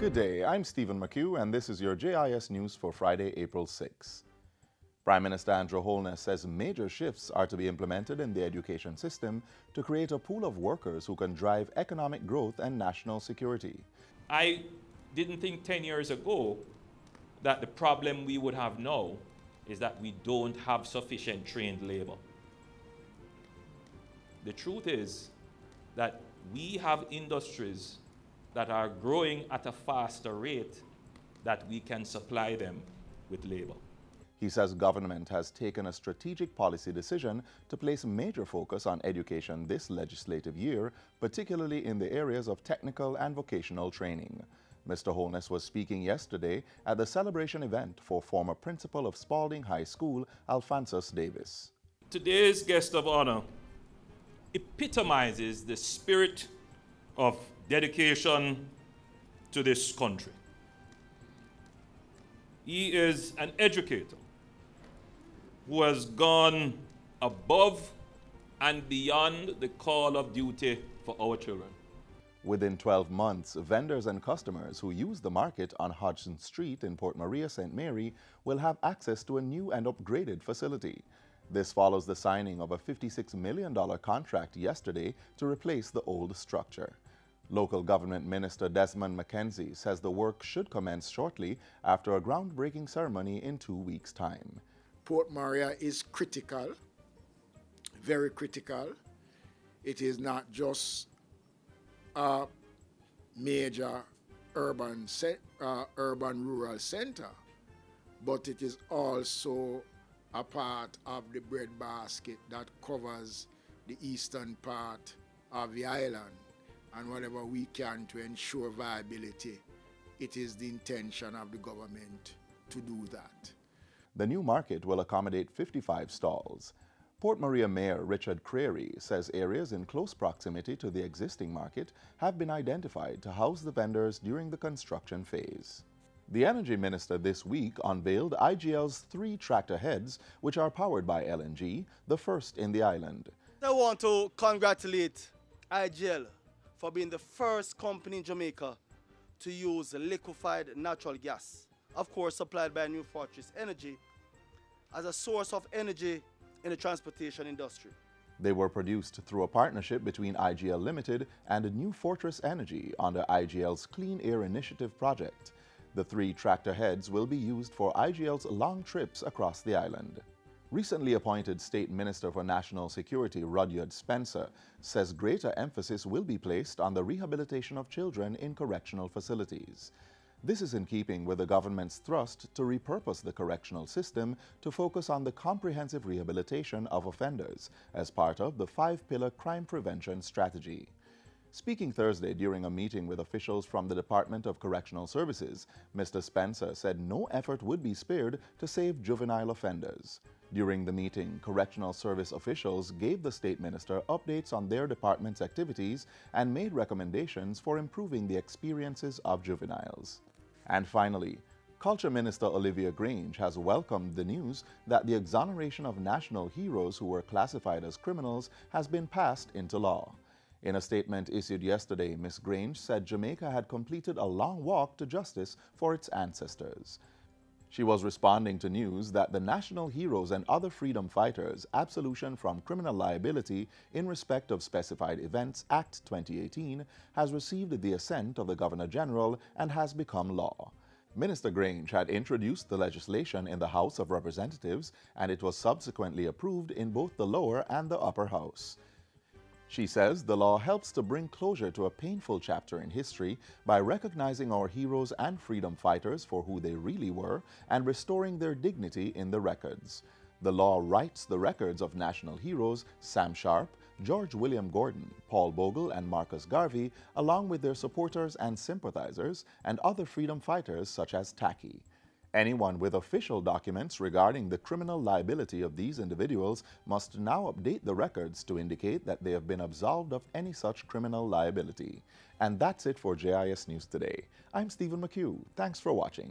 Good day, I'm Stephen McHugh, and this is your JIS News for Friday, April 6. Prime Minister Andrew Holness says major shifts are to be implemented in the education system to create a pool of workers who can drive economic growth and national security. I didn't think 10 years ago that the problem we would have now is that we don't have sufficient trained labor. The truth is that we have industries that are growing at a faster rate that we can supply them with labor. He says government has taken a strategic policy decision to place major focus on education this legislative year, particularly in the areas of technical and vocational training. Mr. Holness was speaking yesterday at the celebration event for former principal of Spalding High School, Alphonsus Davis. Today's guest of honor epitomizes the spirit of dedication to this country. He is an educator who has gone above and beyond the call of duty for our children. Within 12 months, vendors and customers who use the market on Hodgson Street in Port Maria, St. Mary will have access to a new and upgraded facility. This follows the signing of a $56 million contract yesterday to replace the old structure. Local Government Minister Desmond McKenzie says the work should commence shortly after a groundbreaking ceremony in 2 weeks' time. Port Maria is critical, very critical. It is not just a major urban-rural center, but it is also a part of the breadbasket that covers the eastern part of the island. And whatever we can to ensure viability, it is the intention of the government to do that. The new market will accommodate 55 stalls. Port Maria Mayor Richard Creary says areas in close proximity to the existing market have been identified to house the vendors during the construction phase. The Energy Minister this week unveiled IGL's 3 tractor heads, which are powered by LNG, the first in the island. I want to congratulate IGL for being the first company in Jamaica to use liquefied natural gas, of course supplied by New Fortress Energy, as a source of energy in the transportation industry. They were produced through a partnership between IGL Limited and New Fortress Energy under IGL's Clean Air Initiative project. The 3 tractor heads will be used for IGL's long trips across the island. Recently appointed State Minister for National Security Rudyard Spencer says greater emphasis will be placed on the rehabilitation of children in correctional facilities. This is in keeping with the government's thrust to repurpose the correctional system to focus on the comprehensive rehabilitation of offenders as part of the 5-pillar crime prevention strategy. Speaking Thursday during a meeting with officials from the Department of Correctional Services, Mr. Spencer said no effort would be spared to save juvenile offenders. During the meeting, correctional service officials gave the state minister updates on their department's activities and made recommendations for improving the experiences of juveniles. And finally, Culture Minister Olivia Grange has welcomed the news that the exoneration of national heroes who were classified as criminals has been passed into law. In a statement issued yesterday, Ms. Grange said Jamaica had completed a long walk to justice for its ancestors. She was responding to news that the National Heroes and Other Freedom Fighters Absolution from Criminal Liability in Respect of Specified Events Act 2018 has received the assent of the Governor-General and has become law. Minister Grange had introduced the legislation in the House of Representatives, and it was subsequently approved in both the lower and the upper house. She says the law helps to bring closure to a painful chapter in history by recognizing our heroes and freedom fighters for who they really were and restoring their dignity in the records. The law writes the records of national heroes Sam Sharp, George William Gordon, Paul Bogle, and Marcus Garvey, along with their supporters and sympathizers, and other freedom fighters such as Tacky. Anyone with official documents regarding the criminal liability of these individuals must now update the records to indicate that they have been absolved of any such criminal liability. And that's it for JIS News Today. I'm Stephen McHugh. Thanks for watching.